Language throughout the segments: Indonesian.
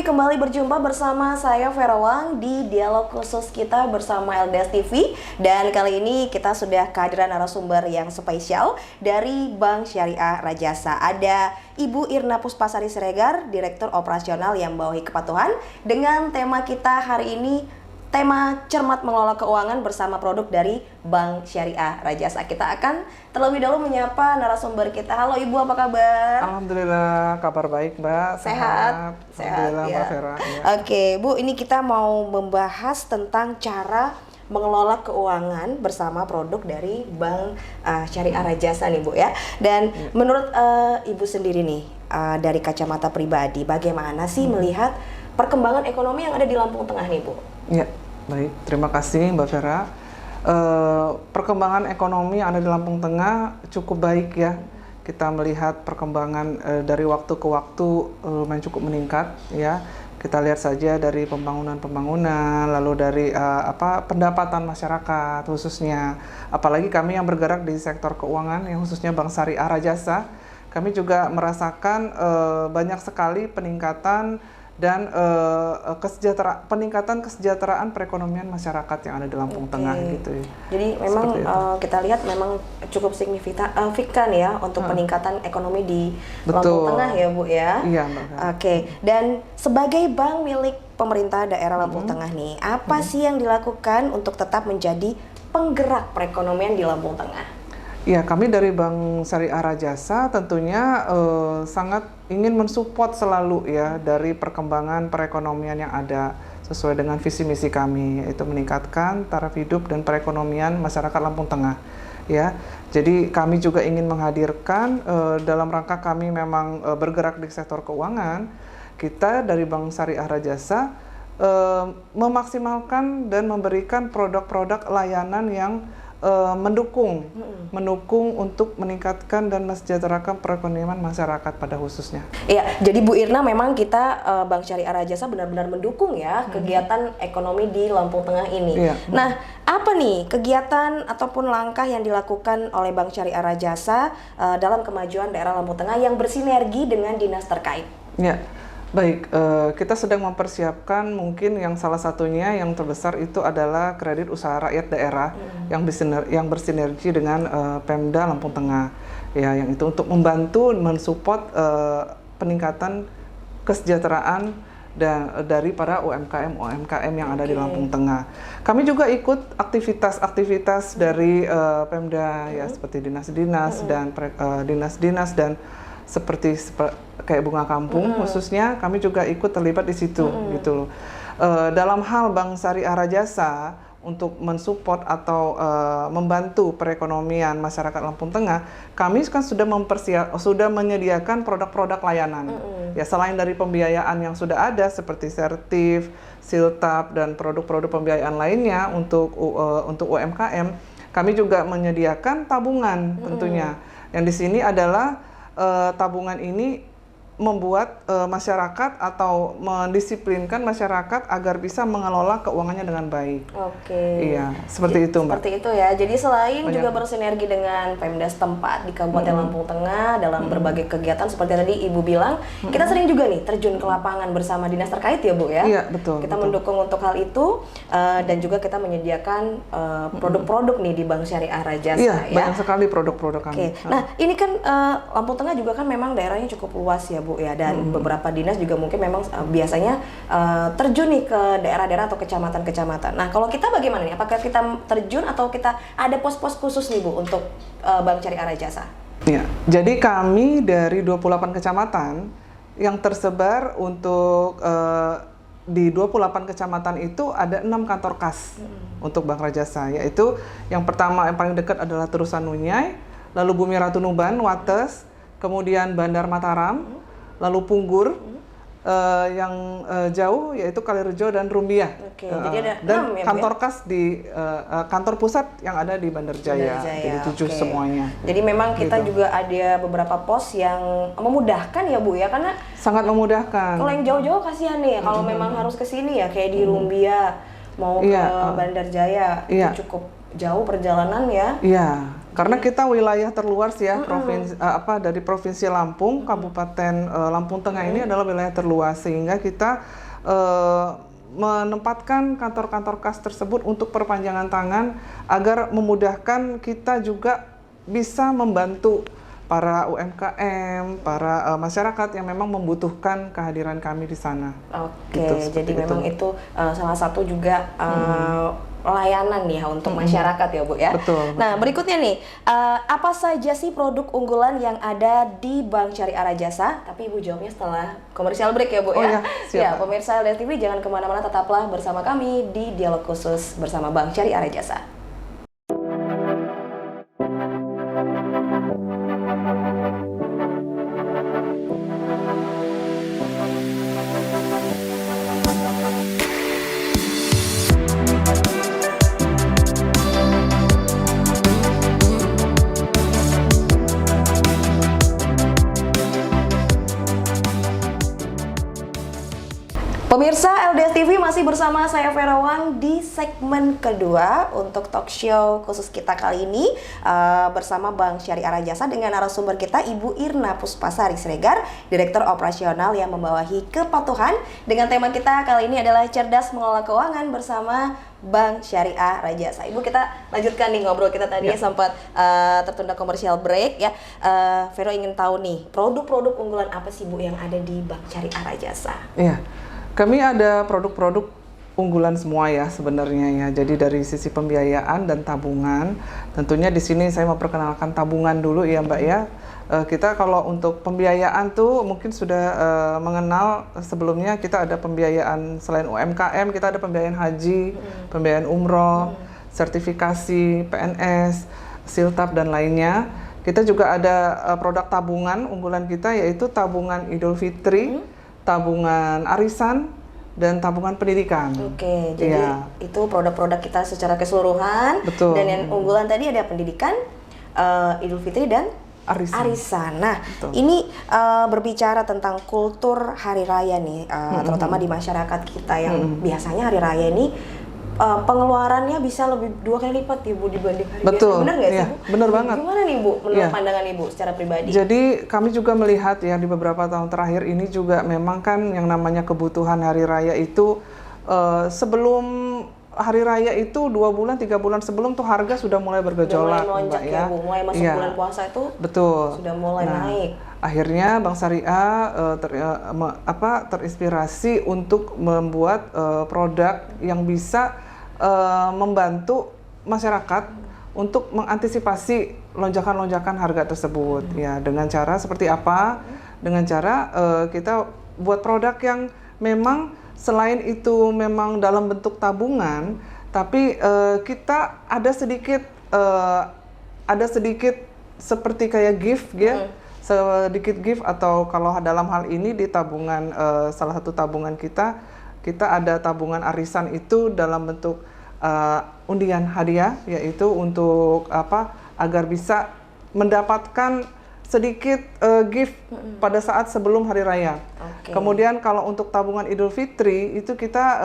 TV, kembali berjumpa bersama saya Vera Wang di dialog khusus kita bersama LDS TV. Dan kali ini kita sudah kehadiran narasumber yang spesial dari Bank Syariah Rajasa. Ada Ibu Irna Puspasari Siregar, Direktur Operasional yang membawahi kepatuhan. Dengan tema kita hari ini, tema cermat mengelola keuangan bersama produk dari Bank Syariah Rajasa. Kita akan terlebih dahulu menyapa narasumber kita. Halo Ibu, apa kabar? Alhamdulillah, kabar baik Mbak. Sehat. Alhamdulillah ya. Mbak Vera. Ya. Oke Bu, ini kita mau membahas tentang cara mengelola keuangan bersama produk dari Bank Syariah Rajasa nih Bu ya. Dan menurut Ibu sendiri nih, dari kacamata pribadi, bagaimana sih melihat perkembangan ekonomi yang ada di Lampung Tengah nih Bu? Ya, baik. Terima kasih Mbak Vera. Perkembangan ekonomi yang ada di Lampung Tengah cukup baik ya. Kita melihat perkembangan dari waktu ke waktu cukup meningkat ya. Kita lihat saja dari pembangunan, lalu dari pendapatan masyarakat khususnya. Apalagi kami yang bergerak di sektor keuangan, yang khususnya Bank Syariah Rajasa, kami juga merasakan banyak sekali peningkatan dan peningkatan kesejahteraan perekonomian masyarakat yang ada di Lampung Tengah gitu ya. Jadi memang kita lihat memang cukup signifikan ya untuk peningkatan ekonomi di Lampung Tengah ya Bu ya. Iya Mbak. Oke. Dan sebagai bank milik pemerintah daerah Lampung Tengah nih, apa sih yang dilakukan untuk tetap menjadi penggerak perekonomian di Lampung Tengah? Ya, kami dari Bank Syariah Rajasa tentunya sangat ingin mensupport selalu ya dari perkembangan perekonomian yang ada sesuai dengan visi misi kami, yaitu meningkatkan taraf hidup dan perekonomian masyarakat Lampung Tengah. Ya, jadi kami juga ingin menghadirkan dalam rangka kami memang bergerak di sektor keuangan, kita dari Bank Syariah Rajasa memaksimalkan dan memberikan produk-produk layanan yang mendukung untuk meningkatkan dan mensejahterakan perekonomian masyarakat pada khususnya. Iya, jadi Bu Irna memang kita Bank Syariah Rajasa benar-benar mendukung ya kegiatan ekonomi di Lampung Tengah ini. Iya. Nah, apa nih kegiatan ataupun langkah yang dilakukan oleh Bank Syariah Rajasa dalam kemajuan daerah Lampung Tengah yang bersinergi dengan dinas terkait? Ya. Baik, kita sedang mempersiapkan mungkin yang salah satunya yang terbesar itu adalah kredit usaha rakyat daerah yang bersinergi dengan Pemda Lampung Tengah. Ya, yang itu untuk membantu mensupport peningkatan kesejahteraan dari para UMKM yang ada di Lampung Tengah. Kami juga ikut aktivitas-aktivitas dari Pemda ya, seperti dinas-dinas dan dinas-dinas dan seperti kayak bunga kampung khususnya kami juga ikut terlibat di situ gitu loh. Dalam hal Bank Syariah Rajasa untuk mensupport atau membantu perekonomian masyarakat Lampung Tengah, kami kan sudah menyediakan produk-produk layanan. Ya, selain dari pembiayaan yang sudah ada seperti Sertif, Siltap dan produk-produk pembiayaan lainnya untuk UMKM, kami juga menyediakan tabungan tentunya. Yang di sini adalah tabungan ini membuat masyarakat atau mendisiplinkan masyarakat agar bisa mengelola keuangannya dengan baik. Oke. Iya, seperti itu Mbak. Seperti itu ya. Jadi selain juga bersinergi dengan Pemda setempat di Kabupaten Lampung Tengah dalam berbagai kegiatan seperti tadi Ibu bilang, kita sering juga nih terjun ke lapangan bersama dinas terkait ya Bu ya. Iya, betul. Kita mendukung untuk hal itu dan juga kita menyediakan produk-produk nih di Bank Syariah Rajasa ya. Iya, banyak sekali produk-produk kami. Nah, ini kan Lampung Tengah juga kan memang daerahnya cukup luas ya Bu ya, dan beberapa dinas juga mungkin memang biasanya terjun nih ke daerah-daerah atau kecamatan-kecamatan. Nah, kalau kita bagaimana nih? Apakah kita terjun atau kita ada pos-pos khusus nih Bu untuk Bank Syariah Rajasa? Ya, jadi kami dari 28 kecamatan yang tersebar untuk di 28 kecamatan itu ada 6 kantor kas untuk Bank Rajasa, yaitu yang pertama yang paling dekat adalah Terusan Nunyai, lalu Bumi Ratu Nuban, Wates, kemudian Bandar Mataram, lalu Punggur, yang jauh yaitu Kalirejo dan Rumbia. Oke, jadi ada dan 6 ya, kantor kas di kantor pusat yang ada di Bandar Jaya. Jadi 7 semuanya. Jadi memang kita juga ada beberapa pos yang memudahkan ya Bu ya, karena sangat memudahkan. Kalau yang jauh-jauh kasihan nih, kalau memang harus ke sini ya kayak di Rumbia, mau ke Bandar Jaya itu cukup jauh perjalanan ya? Iya, karena kita wilayah terluar sih ya, dari Provinsi Lampung, Kabupaten Lampung Tengah ini adalah wilayah terluas, sehingga kita menempatkan kantor-kantor KAS tersebut untuk perpanjangan tangan agar memudahkan kita juga bisa membantu para UMKM, para masyarakat yang memang membutuhkan kehadiran kami di sana. Oke, gitu, jadi memang itu salah satu juga layanan ya untuk masyarakat ya Bu ya. Betul. Nah berikutnya nih, apa saja sih produk unggulan yang ada di Bank Syariah Rajasa? Tapi Ibu jawabnya setelah komersial break ya Bu ya. Ya, pemirsa LDS TV jangan kemana-mana, tetaplah bersama kami di Dialog Khusus bersama Bank Syariah Rajasa. Pemirsa LDS TV masih bersama saya Vera Wang di segmen kedua untuk talk show khusus kita kali ini bersama Bank Syariah Rajasa dengan narasumber kita Ibu Irna Puspasari Siregar, Direktur Operasional yang membawahi kepatuhan. Dengan tema kita kali ini adalah cerdas mengelola keuangan bersama Bank Syariah Rajasa. Ibu, kita lanjutkan nih ngobrol kita tadi sempat tertunda komersial break ya. Vero ingin tahu nih produk-produk unggulan apa sih Bu yang ada di Bank Syariah Rajasa? Iya. Kami ada produk-produk unggulan semua ya sebenarnya ya. Jadi dari sisi pembiayaan dan tabungan, tentunya di sini saya memperkenalkan tabungan dulu ya Mbak ya. Kita kalau untuk pembiayaan tuh mungkin sudah mengenal sebelumnya kita ada pembiayaan selain UMKM, kita ada pembiayaan haji, pembiayaan umroh, sertifikasi, PNS, Siltap dan lainnya. Kita juga ada produk tabungan unggulan kita yaitu tabungan Idul Fitri, tabungan arisan, dan tabungan pendidikan. Oke, jadi itu produk-produk kita secara keseluruhan. Betul. Dan yang unggulan tadi ada pendidikan, Idul Fitri dan arisan. Nah, ini berbicara tentang kultur hari raya nih, terutama di masyarakat kita yang biasanya hari raya ini pengeluarannya bisa lebih 2 kali lipat Ibu dibanding hari biasa. Benar nggak sih Bu? Benar banget. Gimana nih Bu menurut pandangan Ibu secara pribadi? Jadi kami juga melihat ya di beberapa tahun terakhir ini juga memang kan yang namanya kebutuhan hari raya itu sebelum hari raya itu 2 bulan 3 bulan sebelum tuh harga sudah mulai bergejolak, mulai melonjak ya Bu, mulai masuk bulan puasa itu sudah mulai naik. Akhirnya Bank Syariah terinspirasi untuk membuat produk yang bisa membantu masyarakat untuk mengantisipasi lonjakan-lonjakan harga tersebut ya. Dengan cara seperti apa? Dengan cara kita buat produk yang memang selain itu memang dalam bentuk tabungan, tapi kita ada sedikit seperti kayak gift ya. Sedikit gift, atau kalau dalam hal ini di tabungan salah satu tabungan kita ada tabungan arisan itu dalam bentuk undian hadiah, yaitu untuk agar bisa mendapatkan sedikit gift pada saat sebelum hari raya. Kemudian kalau untuk tabungan Idul Fitri itu kita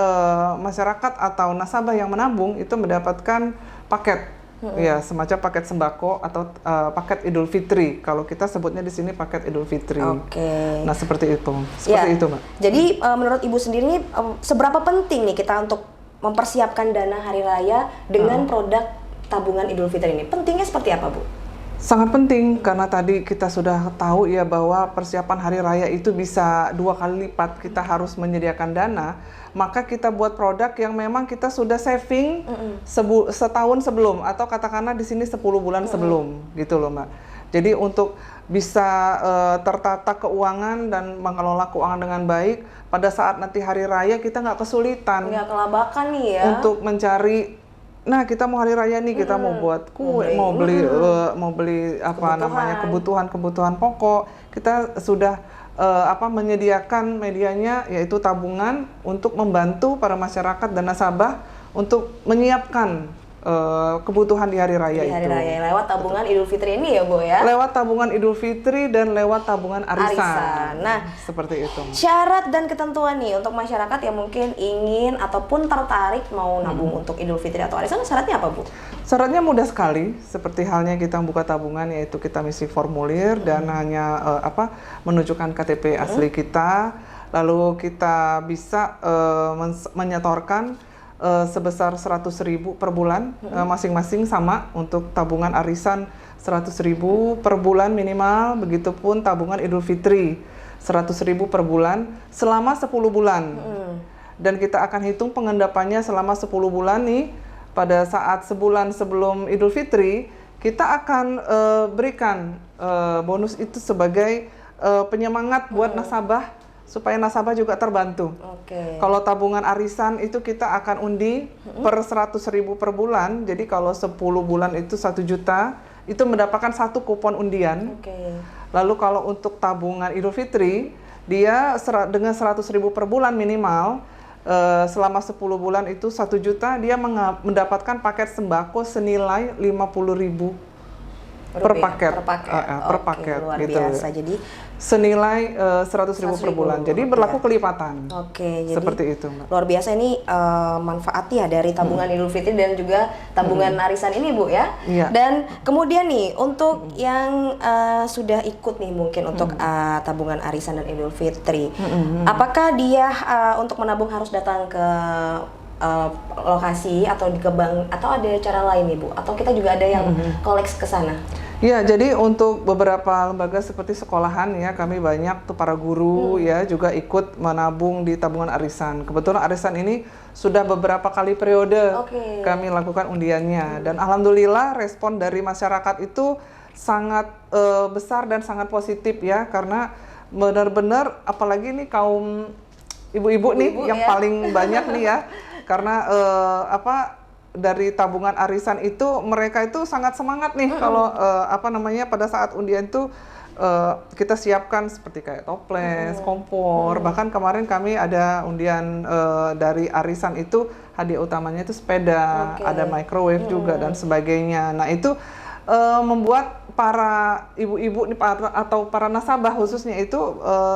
masyarakat atau nasabah yang menabung itu mendapatkan paket. Ya, semacam paket sembako atau paket Idul Fitri. Kalau kita sebutnya di sini paket Idul Fitri. Nah, seperti itu. Seperti itu, Mbak. Jadi menurut Ibu sendiri seberapa penting nih kita untuk mempersiapkan dana hari raya dengan produk tabungan Idul Fitri ini? Pentingnya seperti apa, Bu? Sangat penting karena tadi kita sudah tahu ya bahwa persiapan hari raya itu bisa 2 kali lipat. Kita harus menyediakan dana, maka kita buat produk yang memang kita sudah saving setahun sebelum, atau katakanlah di sini 10 bulan sebelum, gitu loh Mbak. Jadi untuk bisa tertata keuangan dan mengelola keuangan dengan baik, pada saat nanti hari raya kita nggak kesulitan, nggak kelabakan nih ya, untuk mencari. Nah, kita mau hari raya nih, kita mau buat kue, mau beli kebutuhan pokok. Kita sudah menyediakan medianya, yaitu tabungan untuk membantu para masyarakat dan nasabah untuk menyiapkan kebutuhan di hari raya di hari itu. raya lewat tabungan Idul Fitri ini ya Bu ya. Lewat tabungan Idul Fitri dan lewat tabungan arisan. Arisan. Nah, seperti itu. Syarat dan ketentuan nih untuk masyarakat yang mungkin ingin ataupun tertarik mau nabung untuk Idul Fitri atau arisan, syaratnya apa Bu? Syaratnya mudah sekali, seperti halnya kita membuka tabungan, yaitu kita misi formulir dan hanya menunjukkan KTP asli kita, lalu kita bisa menyetorkan sebesar 100.000 per bulan, masing-masing sama untuk tabungan arisan 100.000 per bulan minimal, begitupun tabungan Idul Fitri 100.000 per bulan selama 10 bulan. Dan kita akan hitung pengendapannya selama 10 bulan nih. Pada saat sebulan sebelum Idul Fitri, kita akan berikan bonus itu sebagai penyemangat buat nasabah, supaya nasabah juga terbantu. Kalau tabungan arisan itu kita akan undi per 100.000 per bulan, jadi kalau 10 bulan itu 1 juta, itu mendapatkan 1 kupon undian. Lalu kalau untuk tabungan Idul Fitri, dia dengan 100.000 per bulan minimal, selama 10 bulan itu 1 juta, dia mendapatkan paket sembako senilai 50.000 per paket. Per paket luar gitu. biasa. Jadi senilai 100.000 per bulan. Jadi berlaku kelipatan. Jadi seperti itu, Mbak. Luar biasa ini manfaat ya dari tabungan Idul Fitri dan juga tabungan arisan ini Bu ya. Dan kemudian nih untuk yang sudah ikut nih mungkin untuk tabungan arisan dan Idul Fitri, apakah dia untuk menabung harus datang ke lokasi atau di ke bank atau ada cara lain nih Bu? Atau kita juga ada yang koleks ke sana? Ya, jadi untuk beberapa lembaga seperti sekolahan ya, kami banyak tuh para guru ya juga ikut menabung di tabungan arisan. Kebetulan arisan ini sudah beberapa kali periode kami lakukan undiannya, dan alhamdulillah respon dari masyarakat itu sangat besar dan sangat positif ya, karena benar-benar apalagi nih kaum ibu-ibu nih yang paling banyak nih ya, karena dari tabungan arisan itu mereka itu sangat semangat nih kalau pada saat undian itu kita siapkan seperti kayak toples, kompor, bahkan kemarin kami ada undian dari arisan itu hadiah utamanya itu sepeda, ada microwave juga dan sebagainya. Nah itu membuat para ibu-ibu atau para nasabah khususnya itu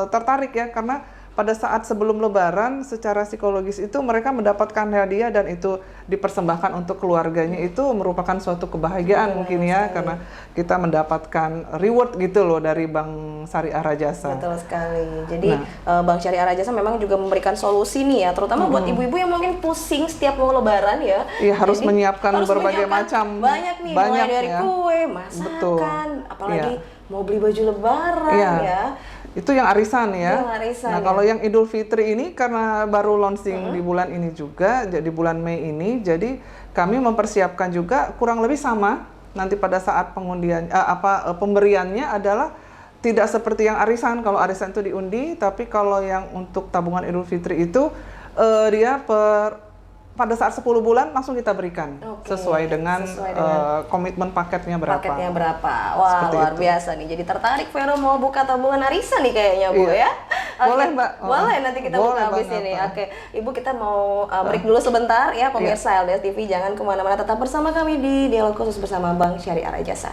tertarik ya, karena pada saat sebelum Lebaran secara psikologis itu mereka mendapatkan hadiah dan itu dipersembahkan untuk keluarganya, itu merupakan suatu kebahagiaan mungkin ya, karena kita mendapatkan reward gitu loh dari Bank Syariah Rajasa. Betul sekali. Jadi Bank Syariah Rajasa memang juga memberikan solusi nih ya, terutama buat ibu-ibu yang mungkin pusing setiap mau Lebaran ya. Iya, harus menyiapkan berbagai macam. Banyak nih, mulai dari kue, masakan, apalagi mau beli baju Lebaran ya. Itu yang arisan ya. Nah, kalau yang Idul Fitri ini karena baru launching di bulan ini juga, jadi bulan Mei ini, jadi kami mempersiapkan juga kurang lebih sama. Nanti pada saat pengundian pemberiannya adalah tidak seperti yang arisan. Kalau arisan itu diundi, tapi kalau yang untuk tabungan Idul Fitri itu dia pada saat 10 bulan langsung kita berikan sesuai dengan komitmen paketnya berapa. Wah, seperti luar itu. Biasa nih. Jadi tertarik Vero mau buka tabungan arisan nih kayaknya Bu ya. Boleh Mbak. Boleh, nanti kita buka habis ini. Ibu kita mau break dulu sebentar ya pemirsa LDS TV, jangan kemana-mana, tetap bersama kami di Dialog Khusus bersama Bank Syariah Rajasa.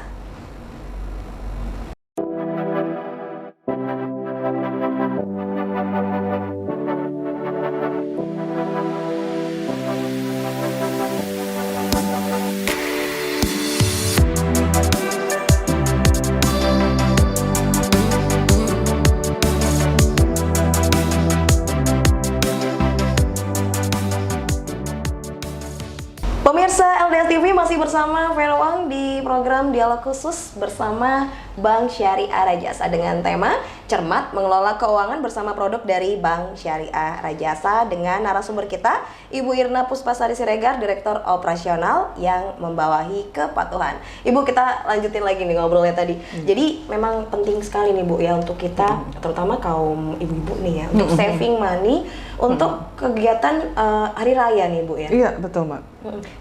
Pemirsa LDS TV masih bersama Vero Wang di program Dialog Khusus bersama Bank Syariah Rajasa dengan tema Cermat Mengelola Keuangan bersama produk dari Bank Syariah Rajasa, dengan narasumber kita Ibu Irna Puspasari Siregar, Direktur Operasional yang membawahi kepatuhan. Ibu, kita lanjutin lagi nih ngobrolnya tadi. Jadi memang penting sekali nih Bu ya untuk kita, terutama kaum ibu-ibu nih ya, untuk saving money untuk kegiatan hari raya nih Bu ya. Iya, betul Mbak.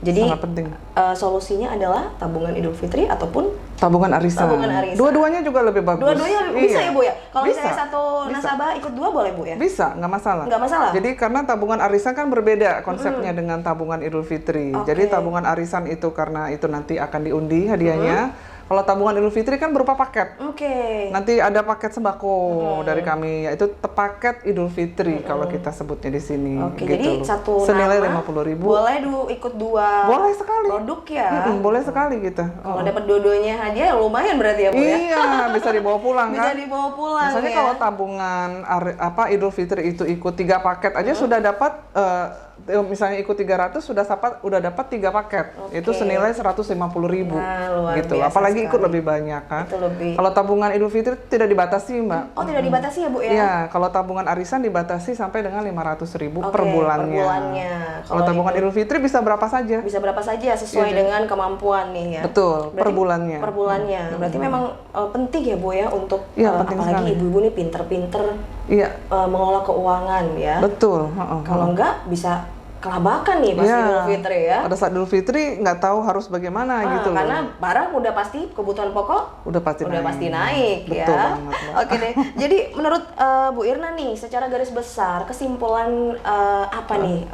Jadi sangat penting. Solusinya adalah tabungan Idul Fitri ataupun Tabungan arisan. Tabungan arisan. Dua-duanya juga lebih bagus. Dua-duanya bisa ya Bu ya? Kalau Bisa. misalnya satu nasabah ikut dua boleh Bu ya? Bisa, nggak masalah. Nggak masalah? Jadi karena tabungan arisan kan berbeda konsepnya dengan tabungan Idul Fitri. Oke. Jadi tabungan arisan itu karena itu nanti akan diundi hadiahnya. Kalau tabungan Idul Fitri kan berupa paket. Oke. Nanti ada paket sembako dari kami, yaitu paket Idul Fitri kalau kita sebutnya di sini. Oke, gitu jadi loh. satu senilai nama 50.000. boleh ikut dua Boleh sekali. produk ya. Boleh sekali gitu. Kalau dapat dua-duanya hadiah lumayan berarti ya Bu ya? Iya, bisa dibawa pulang Bisa kan. dibawa pulang Misalnya ya. kalau tabungan Idul Fitri itu ikut 3 paket aja sudah dapat misalnya ikut 300 udah dapat 3 paket. Oke. Itu senilai 150.000. Nah, luar gitu. biasa Apalagi ikut sekali. lebih banyak kan. Itu lebih. Kalau tabungan Idul Fitri tidak dibatasi, Mbak. Oh, tidak dibatasi ya Bu ya? Iya, kalau tabungan arisan dibatasi sampai dengan 500.000 Oke, per bulannya. per bulannya. Kalau tabungan Idul Fitri bisa berapa saja. Bisa berapa saja sesuai Iya, dengan kemampuan nih ya. Betul, per Berarti bulannya. Per bulannya. Berarti memang penting ya Bu ya untuk Iya, penting apalagi sekali. ibu-ibu nih pinter-pinter Iya, mengelola keuangan ya. betul. Kalau enggak bisa kelabakan nih pas Iya. Idul Fitri ya. Pada saat Idul Fitri nggak tahu harus bagaimana gitu loh. Karena barang udah pasti kebutuhan pokok Udah pasti naik. ya. Betul banget, Mbak. Oke deh. Jadi menurut Bu Irna nih, secara garis besar kesimpulan apa nih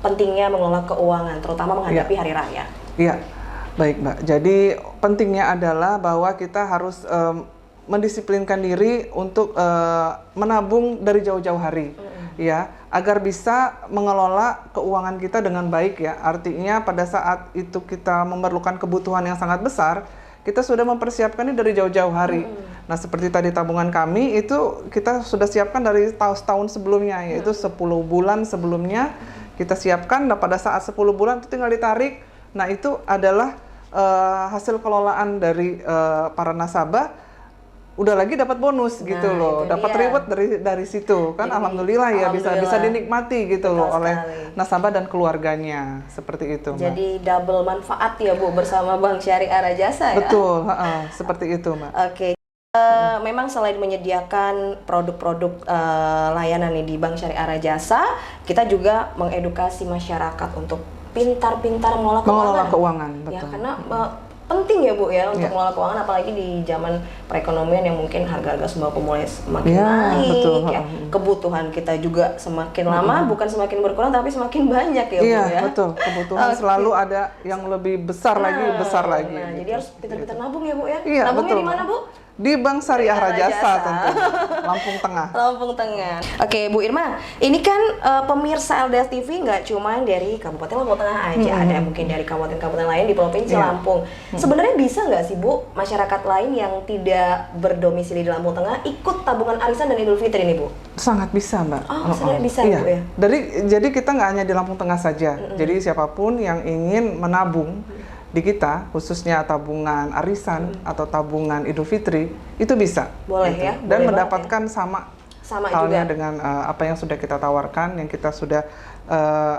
pentingnya mengelola keuangan, terutama menghadapi hari raya? Iya, baik Mbak. Jadi pentingnya adalah bahwa kita harus mendisiplinkan diri untuk menabung dari jauh-jauh hari, ya, agar bisa mengelola keuangan kita dengan baik ya. Artinya pada saat itu kita memerlukan kebutuhan yang sangat besar, kita sudah mempersiapkannya dari jauh-jauh hari. Nah, seperti tadi tabungan kami itu kita sudah siapkan dari tahun sebelumnya, yaitu 10 bulan sebelumnya kita siapkan. Nah, pada saat 10 bulan itu tinggal ditarik. Nah, itu adalah hasil kelolaan dari para nasabah. Udah lagi dapat bonus gitu Nah, loh, itu dapat dia. reward dari situ kan. Jadi, alhamdulillah ya bisa alhamdulillah. dinikmati gitu loh Betul oleh sekali. nasabah dan keluarganya seperti itu, Mbak. Jadi double manfaat ya Bu bersama Bank Syariah Rajasa ya. Betul, seperti itu, Mbak. Oke. Memang selain menyediakan produk-produk layanan nih di Bank Syariah Rajasa, kita juga mengedukasi masyarakat untuk pintar-pintar mengelola Mengelola keuangan. keuangan, Ya, betul. karena penting ya Bu ya untuk Iya. mengelola keuangan, apalagi di zaman perekonomian yang mungkin harga-harga sembako mulai semakin Iya, naik, betul. ya. Kebutuhan kita juga semakin lama, bukan semakin berkurang tapi semakin banyak ya Bu Iya, ya. betul. Kebutuhan Oke. selalu ada yang lebih besar lagi, besar lagi. Nah, gitu. jadi harus pintar-pintar nabung ya Bu ya. Iya, Nabungnya betul, di mana Mbak. Bu? Di Bank Syariah Rajasa. Rajasa tentunya, Lampung Tengah. Lampung Tengah. Oke, Bu Irma, ini kan pemirsa LDS TV nggak cuma dari Kabupaten Lampung Tengah aja, ada mungkin dari kabupaten-kabupaten lain di Provinsi Iya. Lampung. Sebenarnya bisa nggak sih Bu, masyarakat lain yang tidak berdomisili di Lampung Tengah ikut tabungan arisan dan Idul Fitri ini Bu? Sangat bisa, Mbak. Oh, sebenarnya bisa, iya. Bu, ya? Jadi kita nggak hanya di Lampung Tengah saja. Jadi siapapun yang ingin menabung di kita, khususnya tabungan arisan atau tabungan Idul Fitri, itu bisa. Boleh gitu. ya, Dan boleh mendapatkan sama halnya juga. dengan apa yang sudah kita tawarkan, yang kita sudah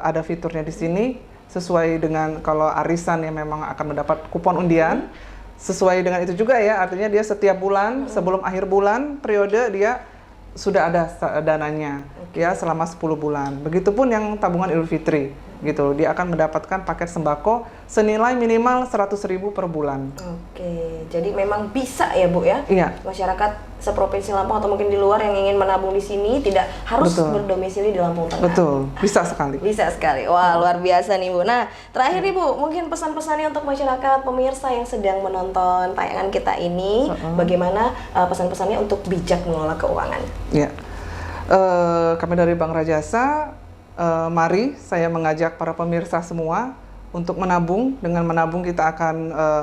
ada fiturnya di sini, sesuai dengan kalau arisan yang memang akan mendapat kupon undian, sesuai dengan itu juga ya, artinya dia setiap bulan, sebelum akhir bulan, periode dia sudah ada dananya ya selama 10 bulan. Begitupun yang tabungan Idul Fitri gitu, dia akan mendapatkan paket sembako senilai minimal 100.000 per bulan. Oke, jadi memang bisa ya Bu ya? Iya. Masyarakat seprovinsi Lampung atau mungkin di luar yang ingin menabung di sini tidak harus Betul. berdomisili di Lampung Tengah. Betul, bisa sekali. Bisa sekali. Wah, luar biasa nih Bu. Nah, terakhir nih Bu, mungkin pesan-pesannya untuk masyarakat pemirsa yang sedang menonton tayangan kita ini, bagaimana pesan-pesannya untuk bijak mengelola keuangan? Ya, kami dari Bank Rajasa, mari saya mengajak para pemirsa semua untuk menabung. Dengan menabung kita akan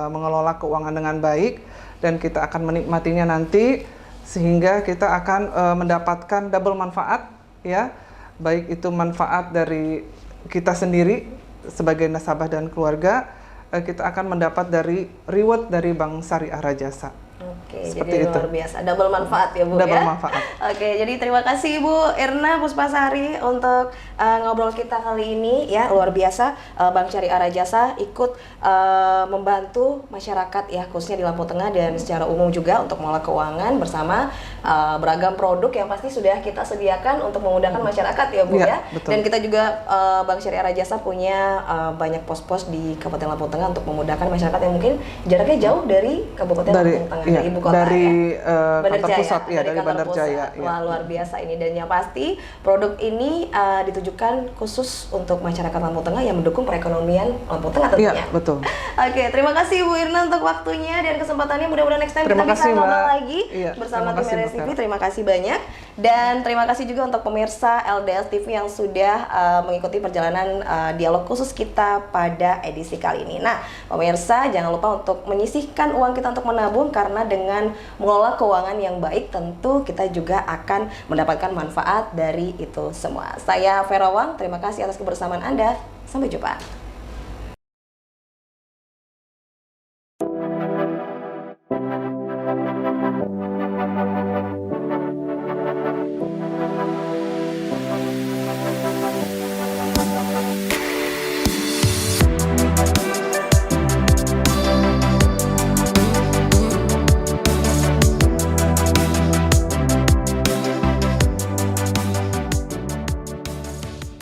mengelola keuangan dengan baik dan kita akan menikmatinya nanti, sehingga kita akan mendapatkan double manfaat ya, baik itu manfaat dari kita sendiri sebagai nasabah dan keluarga, kita akan mendapat dari reward dari Bank Syariah Rajasa. Oke, Seperti jadi itu. luar biasa, double manfaat ya Bu Double ya. manfaat. Oke, jadi terima kasih Bu Irna Puspasari untuk ngobrol kita kali ini ya, luar biasa. Bank Syariah Rajasa ikut membantu masyarakat ya, khususnya di Lampung Tengah dan secara umum juga untuk mengelola keuangan bersama beragam produk yang pasti sudah kita sediakan untuk memudahkan masyarakat ya Bu Iya, ya. betul. Dan kita juga Bank Syariah Rajasa punya banyak pos-pos di Kabupaten Lampung Tengah untuk memudahkan masyarakat yang mungkin jaraknya jauh dari Kabupaten Lampung Tengah, iya, dari ibu kota dari ya. Bandar kantor Jaya, pusat, ya, dari kantor Bandar pusat. Jaya. Ya. Wah, luar biasa ini, dan yang pasti produk ini ditujukan khusus untuk masyarakat Lampung Tengah yang mendukung perekonomian Lampung Tengah tentunya. Iya, betul. Oke, terima kasih Bu Irna untuk waktunya dan kesempatannya. Mudah-mudahan next time Terima kita bisa kasih, ngobrol Mbak. lagi Iya, bersama terima tim kasih, LDS Mbak TV. Vera. Terima kasih banyak. Dan terima kasih juga untuk pemirsa LDS TV yang sudah mengikuti perjalanan dialog khusus kita pada edisi kali ini. Nah, pemirsa jangan lupa untuk menyisihkan uang kita untuk menabung, karena dengan mengelola keuangan yang baik tentu kita juga akan mendapatkan manfaat dari itu semua. Saya Vera Wang, terima kasih atas kebersamaan Anda. Sampai jumpa.